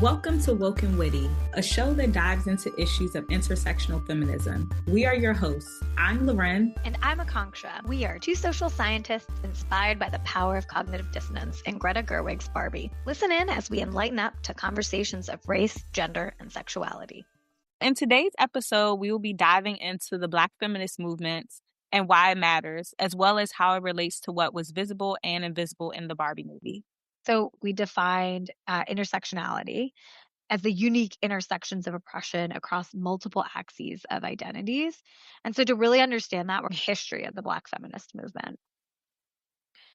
Welcome to Woke and Witty, a show that dives into issues of intersectional feminism. We are your hosts. I'm LaRen. And I'm Akanksha. We are two social scientists inspired by the power of cognitive dissonance in Greta Gerwig's Barbie. Listen in as we enlighten up to conversations of race, gender, and sexuality. In today's episode, we will be diving into the Black Feminist movement and why it matters, as well as how it relates to what was visible and invisible in the Barbie movie. So we defined intersectionality as the unique intersections of oppression across multiple axes of identities. And so to really understand that, we're history of the Black feminist movement.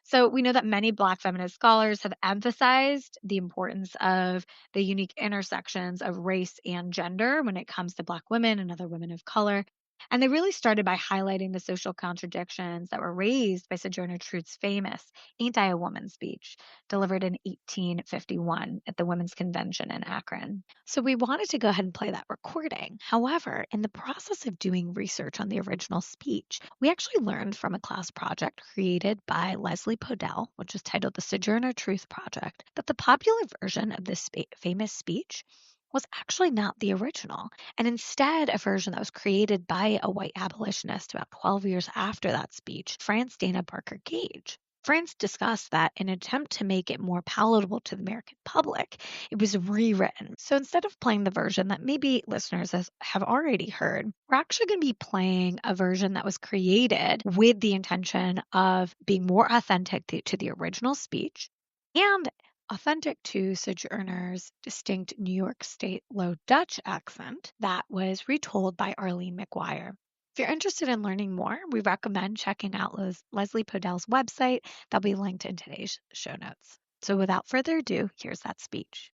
So we know that many Black feminist scholars have emphasized the importance of the unique intersections of race and gender when it comes to Black women and other women of color. And they really started by highlighting the social contradictions that were raised by Sojourner Truth's famous Ain't I a Woman speech, delivered in 1851 at the Women's Convention in Akron. So we wanted to go ahead and play that recording. However, in the process of doing research on the original speech, we actually learned from a class project created by Leslie Podell, which is titled the Sojourner Truth Project, that the popular version of this famous speech was actually not the original, and instead a version that was created by a white abolitionist about 12 years after that speech, France Dana Parker Gage. France discussed that in an attempt to make it more palatable to the American public, it was rewritten. So instead of playing the version that maybe listeners have already heard, we're actually going to be playing a version that was created with the intention of being more authentic to the original speech and authentic to Sojourner's distinct New York State Low Dutch accent that was retold by Arlene McGuire. If you're interested in learning more, we recommend checking out Leslie Podell's website. That'll be linked in today's show notes. So without further ado, here's that speech.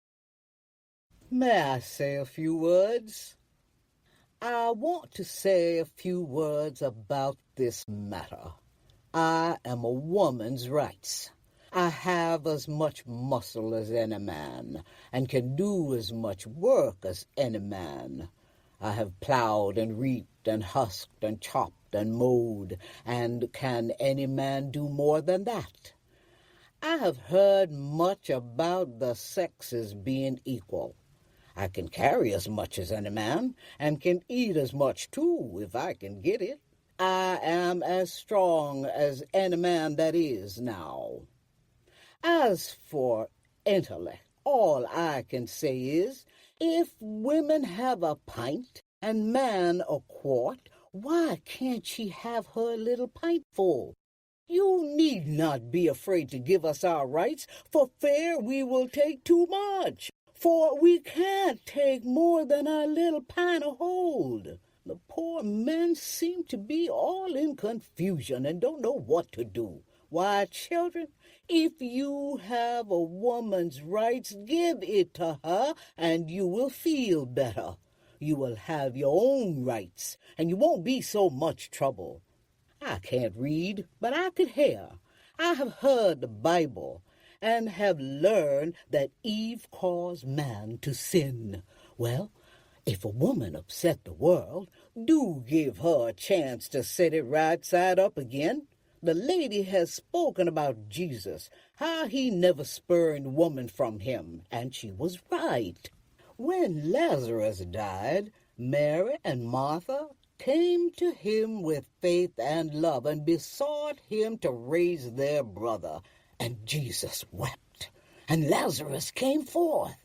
May I say a few words? I want to say a few words about this matter. I am a woman's rights. I have as much muscle as any man, and can do as much work as any man. I have plowed and reaped and husked and chopped and mowed, and can any man do more than that? I have heard much about the sexes being equal. I can carry as much as any man, and can eat as much too, if I can get it. I am as strong as any man that is now. As for intellect, all I can say is, if women have a pint and man a quart, why can't she have her little pint full? You need not be afraid to give us our rights, for fear we will take too much, for we can't take more than our little pint a hold. The poor men seem to be all in confusion and don't know what to do. Why, children, if you have a woman's rights, give it to her, and you will feel better. You will have your own rights, and you won't be so much trouble. I can't read, but I could hear. I have heard the Bible, and have learned that Eve caused man to sin. Well, if a woman upset the world, do give her a chance to set it right side up again. The lady has spoken about Jesus, how he never spurned woman from him, and she was right. When Lazarus died, Mary and Martha came to him with faith and love and besought him to raise their brother. And Jesus wept, and Lazarus came forth.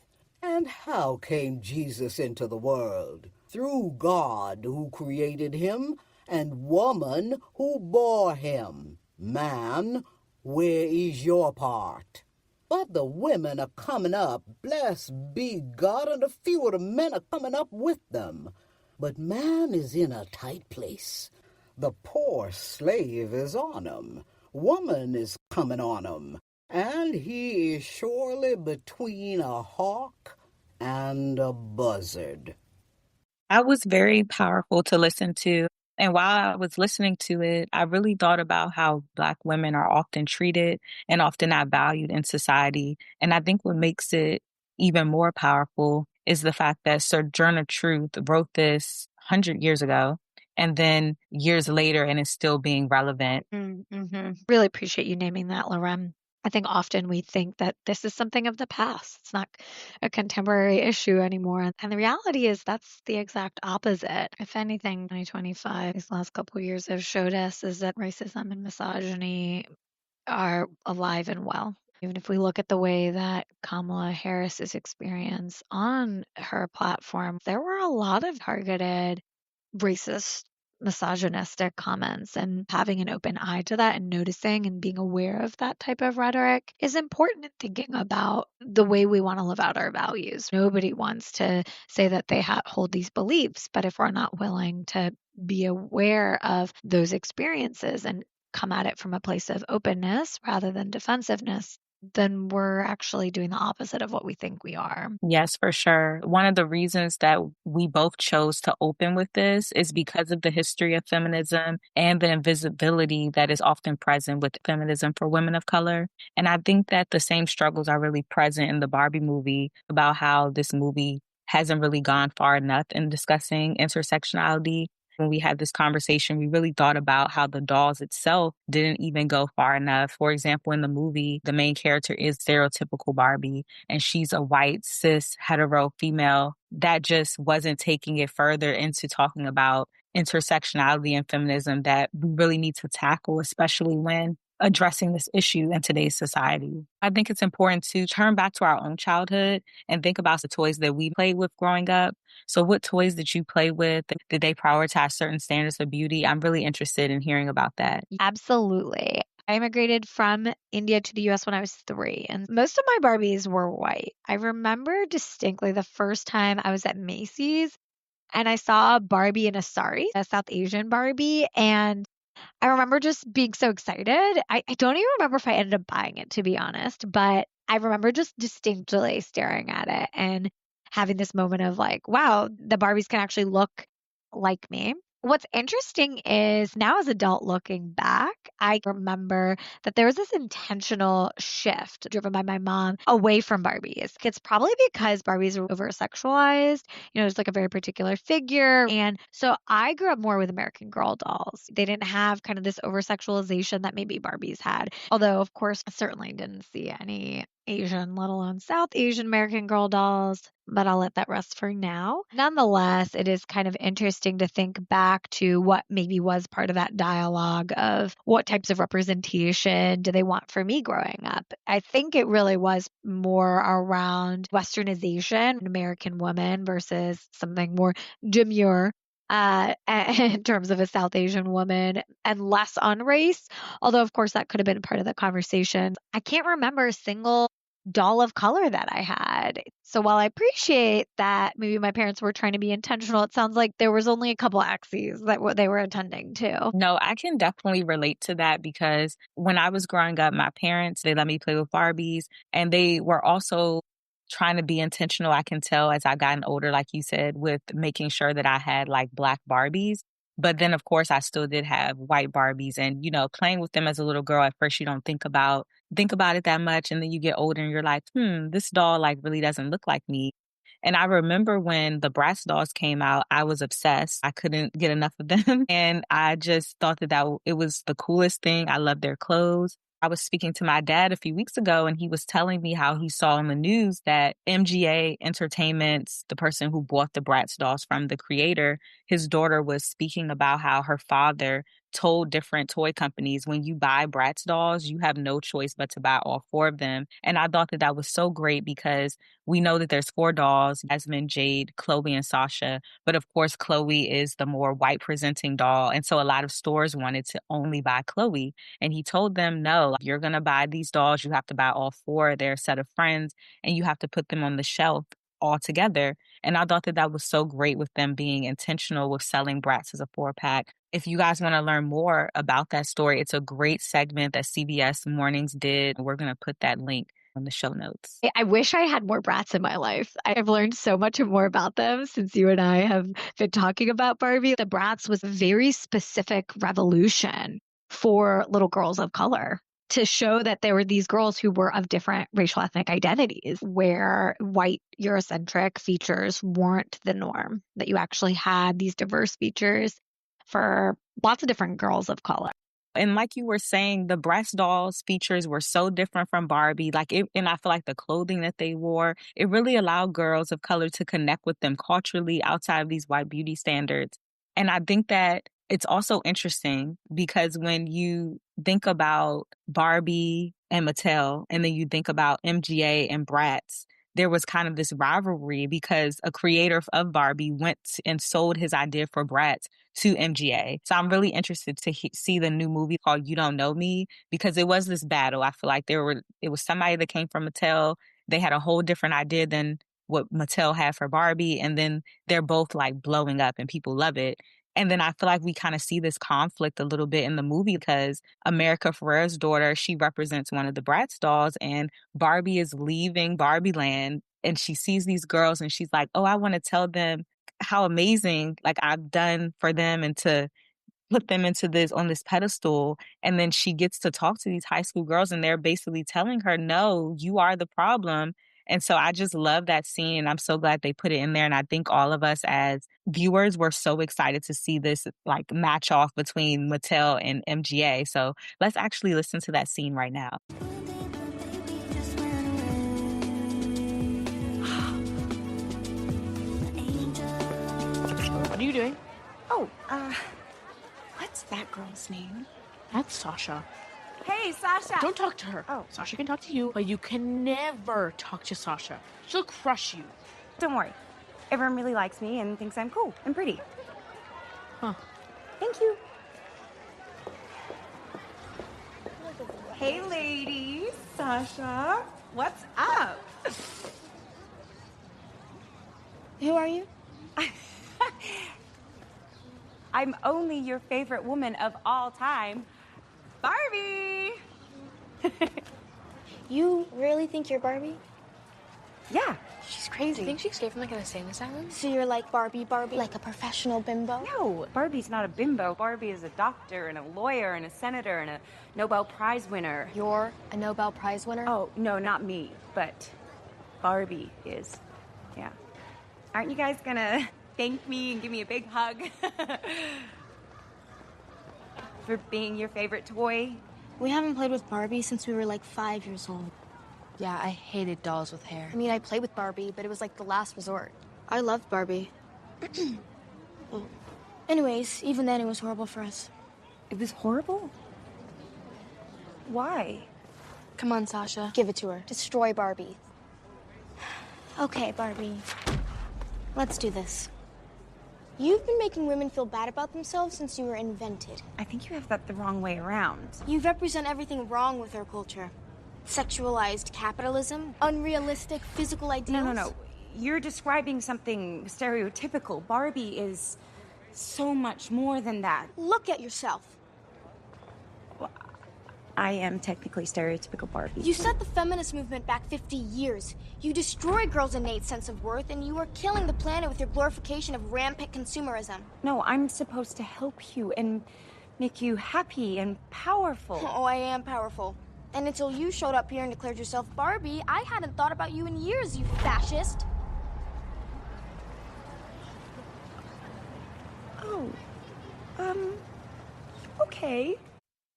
And how came Jesus into the world? Through God who created him, and woman who bore him. Man, where is your part? But the women are coming up, blessed be God, and a few of the men are coming up with them. But man is in a tight place. The poor slave is on him. Woman is coming on him. And he is surely between a hawk and a buzzard. That was very powerful to listen to. And while I was listening to it, I really thought about how Black women are often treated and often not valued in society. And I think what makes it even more powerful is the fact that Sojourner Truth wrote this 100 years ago, and then years later, and it's still being relevant. Really appreciate you naming that, LaRen. I think often we think that this is something of the past. It's not a contemporary issue anymore. And the reality is that's the exact opposite. If anything, 2025, these last couple of years have showed us is that racism and misogyny are alive and well. Even if we look at the way that Kamala Harris's experience on her platform, there were a lot of targeted racist, misogynistic comments, and having an open eye to that and noticing and being aware of that type of rhetoric is important in thinking about the way we want to live out our values. Nobody wants to say that they hold these beliefs, but if we're not willing to be aware of those experiences and come at it from a place of openness rather than defensiveness, then we're actually doing the opposite of what we think we are. Yes, for sure. One of the reasons that we both chose to open with this is because of the history of feminism and the invisibility that is often present with feminism for women of color. And I think that the same struggles are really present in the Barbie movie about how this movie hasn't really gone far enough in discussing intersectionality. When we had this conversation, we really thought about how the dolls itself didn't even go far enough. For example, in the movie, the main character is stereotypical Barbie and she's a white, cis, hetero female. That just wasn't taking it further into talking about intersectionality and feminism that we really need to tackle, especially when addressing this issue in today's society. I think it's important to turn back to our own childhood and think about the toys that we played with growing up. So what toys did you play with? Did they prioritize certain standards of beauty? I'm really interested in hearing about that. Absolutely. I immigrated from India to the US when I was 3, and most of my Barbies were white. I remember distinctly the first time I was at Macy's and I saw a Barbie in a sari, a South Asian Barbie, and I remember just being so excited. I don't even remember if I ended up buying it, to be honest, but I remember just distinctly staring at it and having this moment of like, wow, the Barbies can actually look like me. What's interesting is now as adult looking back, I remember that there was this intentional shift driven by my mom away from Barbies. It's probably because Barbies are over sexualized. It's like a very particular figure. And so I grew up more with American Girl dolls. They didn't have kind of this over sexualization that maybe Barbies had. Although, of course, I certainly didn't see any Asian, let alone South Asian American Girl dolls, but I'll let that rest for now. Nonetheless, it is kind of interesting to think back to what maybe was part of that dialogue of what types of representation do they want for me growing up. I think it really was more around westernization, American woman versus something more demure in terms of a South Asian woman and less on race. Although, of course, that could have been part of the conversation. I can't remember a single doll of color that I had. So while I appreciate that maybe my parents were trying to be intentional, it sounds like there was only a couple axes that they were attending to. No, I can definitely relate to that because when I was growing up, my parents, they let me play with Barbies and they were also trying to be intentional. I can tell as I've gotten older, like you said, with making sure that I had like black Barbies. But then of course I still did have white Barbies and, playing with them as a little girl, at first you don't think about it that much. And then you get older and you're like, this doll like really doesn't look like me. And I remember when the Bratz dolls came out, I was obsessed. I couldn't get enough of them. And I just thought that it was the coolest thing. I loved their clothes. I was speaking to my dad a few weeks ago and he was telling me how he saw in the news that MGA Entertainment's, the person who bought the Bratz dolls from the creator, his daughter was speaking about how her father told different toy companies, when you buy Bratz dolls, you have no choice but to buy all four of them. And I thought that was so great because we know that there's four dolls, Jasmine, Jade, Chloe, and Sasha. But of course, Chloe is the more white presenting doll. And so a lot of stores wanted to only buy Chloe. And he told them, no, you're going to buy these dolls. You have to buy all four. They're a set of friends and you have to put them on the shelf all together. And I thought that was so great with them being intentional with selling Bratz as a 4-pack. If you guys want to learn more about that story, it's a great segment that CBS Mornings did. We're going to put that link in the show notes. I wish I had more Bratz in my life. I've learned so much more about them since you and I have been talking about Barbie. The Bratz was a very specific revolution for little girls of color to show that there were these girls who were of different racial ethnic identities where white Eurocentric features weren't the norm, that you actually had these diverse features for lots of different girls of color. And like you were saying, the breast dolls features were so different from Barbie. And I feel like the clothing that they wore, it really allowed girls of color to connect with them culturally outside of these white beauty standards. And I think that it's also interesting because when you think about Barbie and Mattel, and then you think about MGA and Bratz, there was kind of this rivalry because a creator of Barbie went and sold his idea for Bratz to MGA. So I'm really interested to see the new movie called You Don't Know Me, because it was this battle. I feel like it was somebody that came from Mattel. They had a whole different idea than what Mattel had for Barbie. And then they're both like blowing up and people love it. And then I feel like we kind of see this conflict a little bit in the movie because America Ferrera's daughter, she represents one of the Bratz dolls, and Barbie is leaving Barbie Land and she sees these girls and she's like, oh, I want to tell them how amazing like I've done for them and to put them into this on this pedestal. And then she gets to talk to these high school girls and they're basically telling her, no, you are the problem. And so I just love that scene. And I'm so glad they put it in there. And I think all of us as viewers were so excited to see this like match off between Mattel and MGA. So let's actually listen to that scene right now. What are you doing? Oh, what's that girl's name? That's Sasha. Hey, Sasha! Don't talk to her. Oh. Sasha can talk to you, but you can never talk to Sasha. She'll crush you. Don't worry. Everyone really likes me and thinks I'm cool and pretty. Huh. Thank you. Hey, ladies. Sasha, what's up? Who are you? I'm only your favorite woman of all time, Barbie! You really think you're Barbie? Yeah. She's crazy. Do you think she escaped from like an insane asylum? So you're like Barbie, like a professional bimbo? No, Barbie's not a bimbo. Barbie is a doctor and a lawyer and a senator and a Nobel Prize winner. You're a Nobel Prize winner? Oh, no, not me, but Barbie is. Yeah. Aren't you guys gonna thank me and give me a big hug for being your favorite toy? We haven't played with Barbie since we were like 5 years old. Yeah, I hated dolls with hair. I mean, I played with Barbie, but it was like the last resort. I loved Barbie. Well, anyways, even then it was horrible for us. It was horrible? Why? Come on, Sasha. Give it to her. Destroy Barbie. Okay, Barbie. Let's do this. You've been making women feel bad about themselves since you were invented. I think you have that the wrong way around. You represent everything wrong with our culture. Sexualized capitalism, unrealistic physical ideals. No. You're describing something stereotypical. Barbie is so much more than that. Look at yourself. Well, I am technically stereotypical Barbie. You set the feminist movement back 50 years. You destroyed girls' innate sense of worth, and you are killing the planet with your glorification of rampant consumerism. No, I'm supposed to help you and make you happy and powerful. Oh, I am powerful. And until you showed up here and declared yourself Barbie, I hadn't thought about you in years, you fascist. Oh, okay.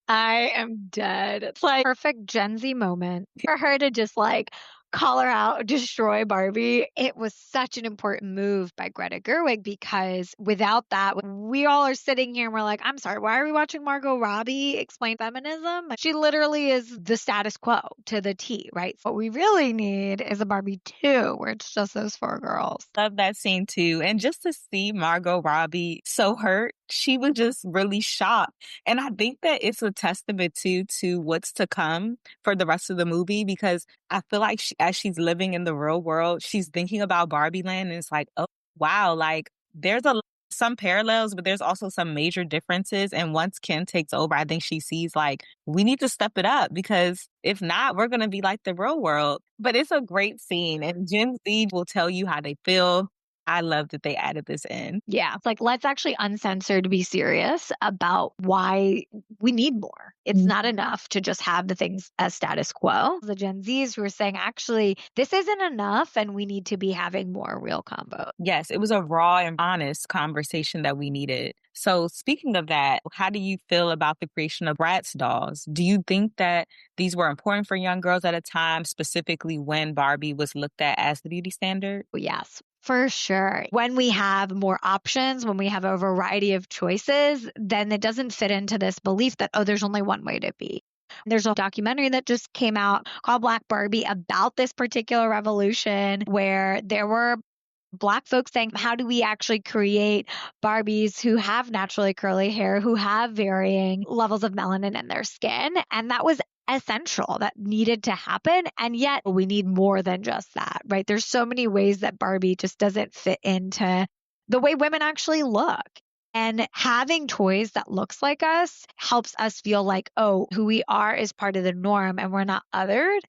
I am dead. It's like perfect Gen Z moment for her to just like call her out, destroy Barbie. It was such an important move by Greta Gerwig because without that, we all are sitting here and we're like, I'm sorry, why are we watching Margot Robbie explain feminism? She literally is the status quo to the T, right? What we really need is a Barbie 2 where it's just those 4 girls. Love that scene too. And just to see Margot Robbie so hurt, she was just really shocked. And I think that it's a testament too to what's to come for the rest of the movie, because I feel like as she's living in the real world, she's thinking about Barbie Land and it's like, oh, wow, like there's some parallels, but there's also some major differences. And once Ken takes over, I think she sees like, we need to step it up because if not, we're going to be like the real world. But it's a great scene and Gen Z will tell you how they feel. I love that they added this in. Yeah. It's like, let's actually uncensored be serious about why we need more. It's not enough to just have the things as status quo. The Gen Zs were saying, actually, this isn't enough and we need to be having more real combos. Yes, it was a raw and honest conversation that we needed. So, speaking of that, how do you feel about the creation of Bratz dolls? Do you think that these were important for young girls at a time, specifically when Barbie was looked at as the beauty standard? Yes, for sure. When we have more options, when we have a variety of choices, then it doesn't fit into this belief that, oh, there's only one way to be. There's a documentary that just came out called Black Barbie about this particular revolution where there were Black folks saying, how do we actually create Barbies who have naturally curly hair, who have varying levels of melanin in their skin? And that was essential, that needed to happen. And yet we need more than just that, right? There's so many ways that Barbie just doesn't fit into the way women actually look. And having toys that looks like us helps us feel like, oh, who we are is part of the norm and we're not othered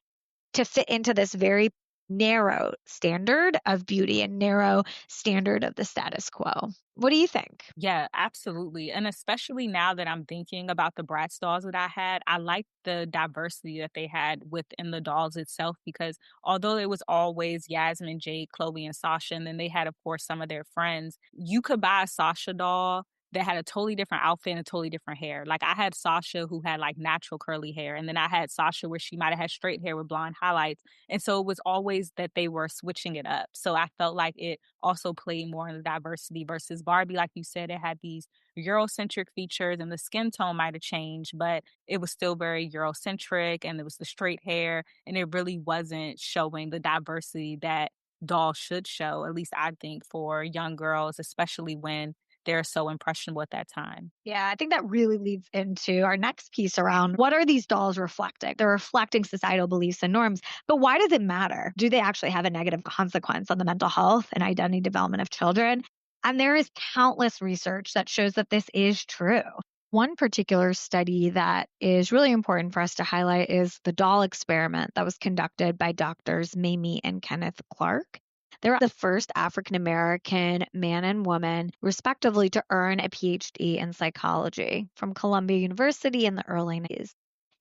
to fit into this very narrow standard of beauty and narrow standard of the status quo. What do you think? Yeah, absolutely. And especially now that I'm thinking about the Bratz dolls that I had, I like the diversity that they had within the dolls itself because although it was always Yasmin, Jade, Chloe, and Sasha, and then they had, of course, some of their friends, you could buy a Sasha doll that had a totally different outfit and a totally different hair. Like I had Sasha who had like natural curly hair, and then I had Sasha where she might have had straight hair with blonde highlights. And so it was always that they were switching it up. So I felt like it also played more in the diversity versus Barbie, like you said, it had these Eurocentric features and the skin tone might have changed, but it was still very Eurocentric and it was the straight hair and it really wasn't showing the diversity that dolls should show, at least I think for young girls, especially when they're so impressionable at that time. Yeah, I think that really leads into our next piece around what are these dolls reflecting? They're reflecting societal beliefs and norms, but why does it matter? Do they actually have a negative consequence on the mental health and identity development of children? And there is countless research that shows that this is true. One particular study that is really important for us to highlight is the doll experiment that was conducted by doctors Mamie and Kenneth Clark. They're the first African American man and woman, respectively, to earn a PhD in psychology from Columbia University in the early 90s.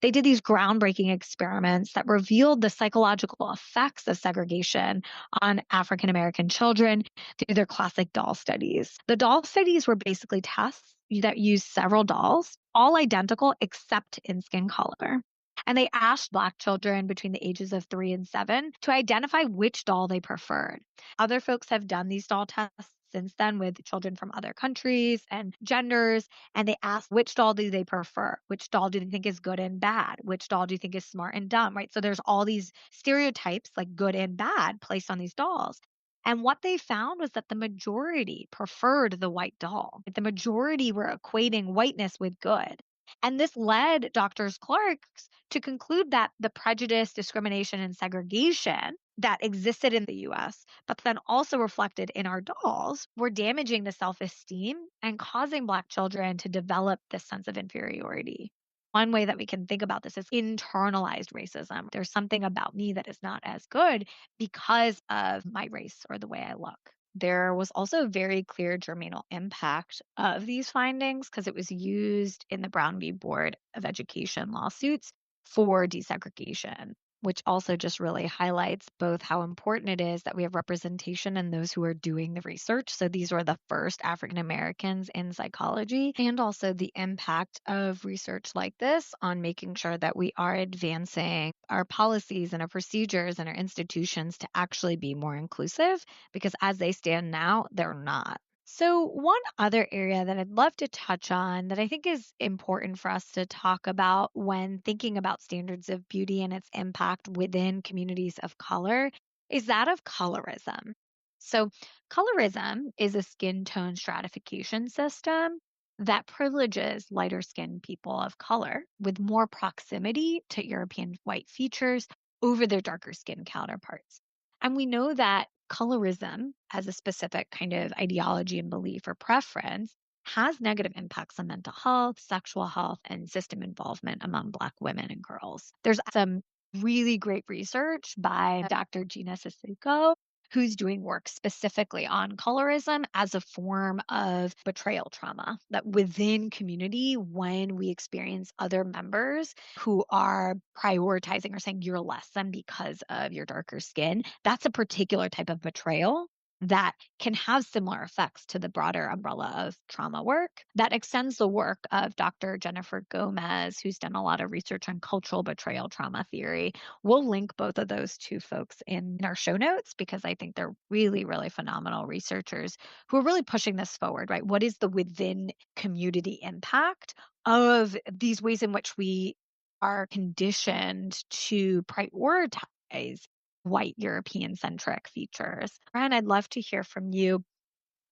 They did these groundbreaking experiments that revealed the psychological effects of segregation on African American children through their classic doll studies. The doll studies were basically tests that used several dolls, all identical except in skin color. And they asked Black children between the ages of 3 and 7 to identify which doll they preferred. Other folks have done these doll tests since then with children from other countries and genders, and they ask which doll do they prefer? Which doll do they think is good and bad? Which doll do you think is smart and dumb, right? So there's all these stereotypes like good and bad placed on these dolls. And what they found was that the majority preferred the white doll. The majority were equating whiteness with good. And this led Drs. Clark's to conclude that the prejudice, discrimination, and segregation that existed in the US, but then also reflected in our dolls, were damaging the self esteem and causing Black children to develop this sense of inferiority. One way that we can think about this is internalized racism. There's something about me that is not as good because of my race or the way I look. There was also a very clear germinal impact of these findings because it was used in the Brown v. Board of Education lawsuits for desegregation, which also just really highlights both how important it is that we have representation in those who are doing the research. So these were the first African Americans in psychology, and also the impact of research like this on making sure that we are advancing our policies and our procedures and our institutions to actually be more inclusive, because as they stand now, they're not. So, one other area that I'd love to touch on that I think is important for us to talk about when thinking about standards of beauty and its impact within communities of color is that of colorism. So, colorism is a skin tone stratification system that privileges lighter skinned people of color with more proximity to European white features over their darker skin counterparts. And we know that colorism, as a specific kind of ideology and belief or preference, has negative impacts on mental health, sexual health, and system involvement among Black women and girls. There's some really great research by Dr. Gina Sissoko who's doing work specifically on colorism as a form of betrayal trauma. That within community, when we experience other members who are prioritizing or saying you're less than because of your darker skin, that's a particular type of betrayal that can have similar effects to the broader umbrella of trauma work that extends the work of Dr. Jennifer Gomez, who's done a lot of research on cultural betrayal trauma theory. We'll link both of those two folks in our show notes because I think they're really, really phenomenal researchers who are really pushing this forward, right? What is the within community impact of these ways in which we are conditioned to prioritize white European centric features? Ryan, I'd love to hear from you.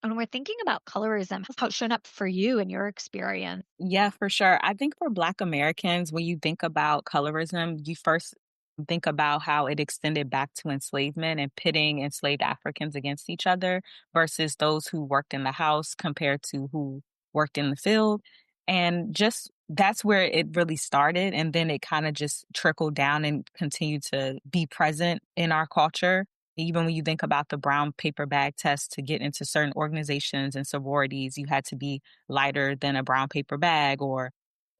When we're thinking about colorism, how it's shown up for you in your experience. Yeah, for sure. I think for Black Americans, when you think about colorism, you first think about how it extended back to enslavement and pitting enslaved Africans against each other versus those who worked in the house compared to who worked in the field. And just that's where it really started. And then it kind of just trickled down and continued to be present in our culture. Even when you think about the brown paper bag test to get into certain organizations and sororities, you had to be lighter than a brown paper bag, or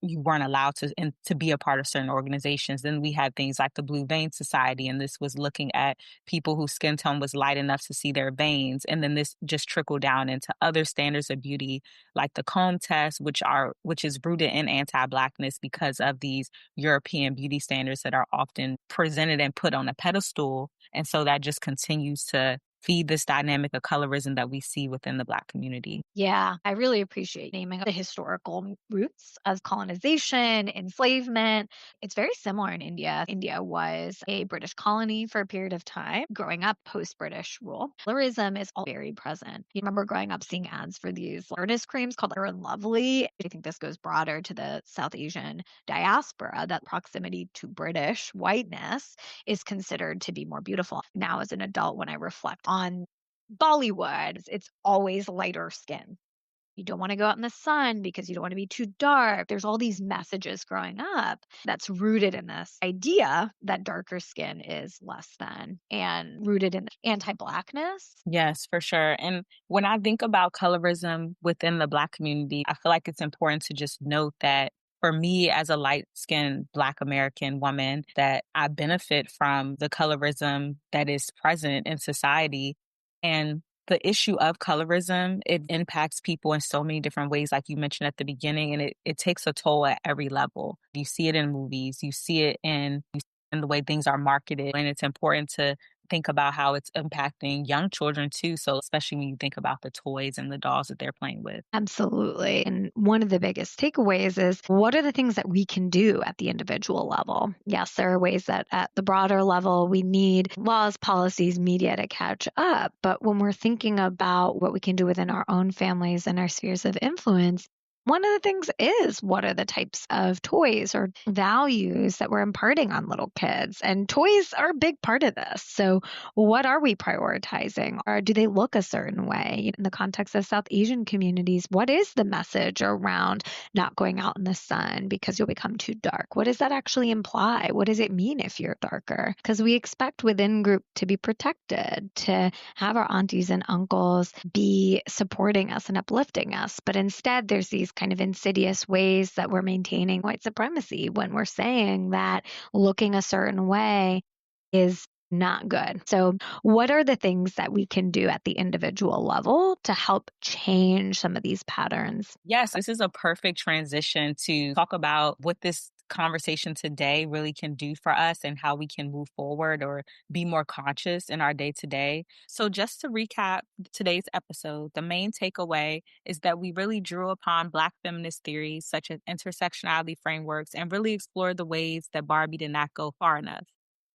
you weren't allowed to be a part of certain organizations. Then we had things like the Blue Vein Society, and this was looking at people whose skin tone was light enough to see their veins. And then this just trickled down into other standards of beauty, like the comb test, which is rooted in anti-Blackness because of these European beauty standards that are often presented and put on a pedestal. And so that just continues to feed this dynamic of colorism that we see within the Black community. Yeah, I really appreciate naming the historical roots of colonization, enslavement. It's very similar in India. India was a British colony for a period of time, growing up post-British rule. Colorism is all very present. You remember growing up seeing ads for these artist creams called Fair and Lovely. I think this goes broader to the South Asian diaspora, that proximity to British whiteness is considered to be more beautiful. Now, as an adult, when I reflect on Bollywood, it's always lighter skin. You don't want to go out in the sun because you don't want to be too dark. There's all these messages growing up that's rooted in this idea that darker skin is less than and rooted in anti-Blackness. Yes, for sure. And when I think about colorism within the Black community, I feel like it's important to just note that for me as a light-skinned Black American woman, that I benefit from the colorism that is present in society. And the issue of colorism, it impacts people in so many different ways, like you mentioned at the beginning, and it takes a toll at every level. You see it in movies, you see it in the way things are marketed, and it's important to think about how it's impacting young children too. So especially when you think about the toys and the dolls that they're playing with. Absolutely. And one of the biggest takeaways is what are the things that we can do at the individual level? Yes, there are ways that at the broader level, we need laws, policies, media to catch up. But when we're thinking about what we can do within our own families and our spheres of influence, one of the things is what are the types of toys or values that we're imparting on little kids? And toys are a big part of this. So, what are we prioritizing? Or do they look a certain way? In the context of South Asian communities, what is the message around not going out in the sun because you'll become too dark? What does that actually imply? What does it mean if you're darker? Because we expect within group to be protected, to have our aunties and uncles be supporting us and uplifting us. But instead, there's these kind of insidious ways that we're maintaining white supremacy when we're saying that looking a certain way is not good. So, what are the things that we can do at the individual level to help change some of these patterns? Yes, this is a perfect transition to talk about what this conversation today really can do for us and how we can move forward or be more conscious in our day to day. So, just to recap today's episode, the main takeaway is that we really drew upon Black feminist theories such as intersectionality frameworks and really explored the ways that Barbie did not go far enough,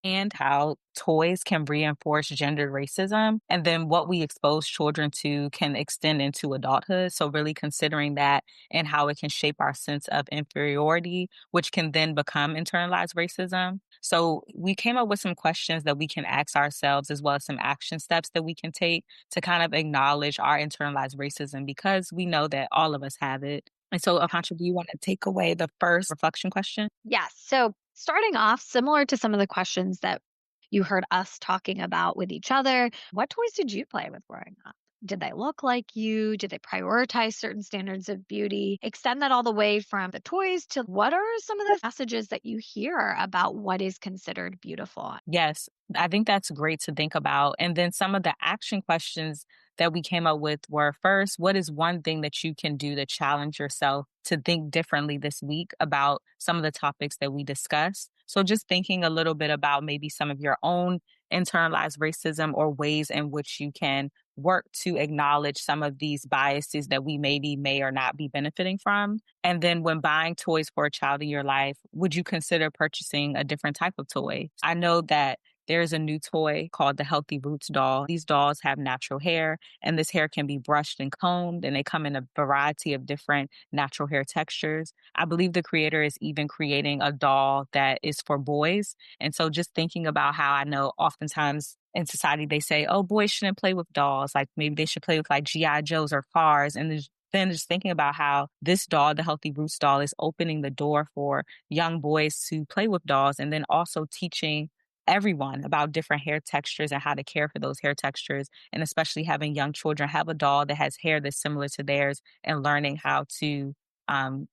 and how toys can reinforce gendered racism. And then what we expose children to can extend into adulthood. So, really considering that and how it can shape our sense of inferiority, which can then become internalized racism. So, we came up with some questions that we can ask ourselves, as well as some action steps that we can take to kind of acknowledge our internalized racism, because we know that all of us have it. And so, Akanksha, do you want to take away the first reflection question? Yes. So, starting off, similar to some of the questions that you heard us talking about with each other. What toys did you play with growing up? Did they look like you? Did they prioritize certain standards of beauty? Extend that all the way from the toys to what are some of the messages that you hear about what is considered beautiful? Yes, I think that's great to think about. And then some of the action questions that we came up with were first, what is one thing that you can do to challenge yourself to think differently this week about some of the topics that we discussed? So just thinking a little bit about maybe some of your own internalized racism or ways in which you can work to acknowledge some of these biases that we maybe may or not be benefiting from. And then when buying toys for a child in your life, would you consider purchasing a different type of toy? I know that there's a new toy called the Healthy Roots doll. These dolls have natural hair, and this hair can be brushed and combed, and they come in a variety of different natural hair textures. I believe the creator is even creating a doll that is for boys. And so just thinking about how I know oftentimes in society they say, oh, boys shouldn't play with dolls. Like maybe they should play with like G.I. Joes or cars. And then just thinking about how this doll, the Healthy Roots doll, is opening the door for young boys to play with dolls and then also teaching everyone about different hair textures and how to care for those hair textures. And especially having young children have a doll that has hair that's similar to theirs and learning how to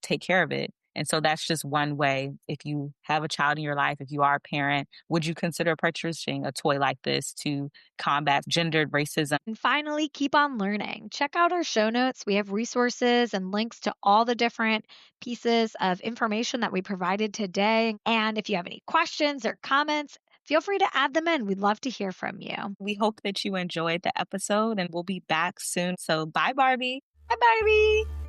take care of it. And so that's just one way. If you have a child in your life, if you are a parent, would you consider purchasing a toy like this to combat gendered racism? And finally, keep on learning. Check out our show notes. We have resources and links to all the different pieces of information that we provided today. And if you have any questions or comments, feel free to add them in. We'd love to hear from you. We hope that you enjoyed the episode and we'll be back soon. So bye, Barbie. Bye, Barbie.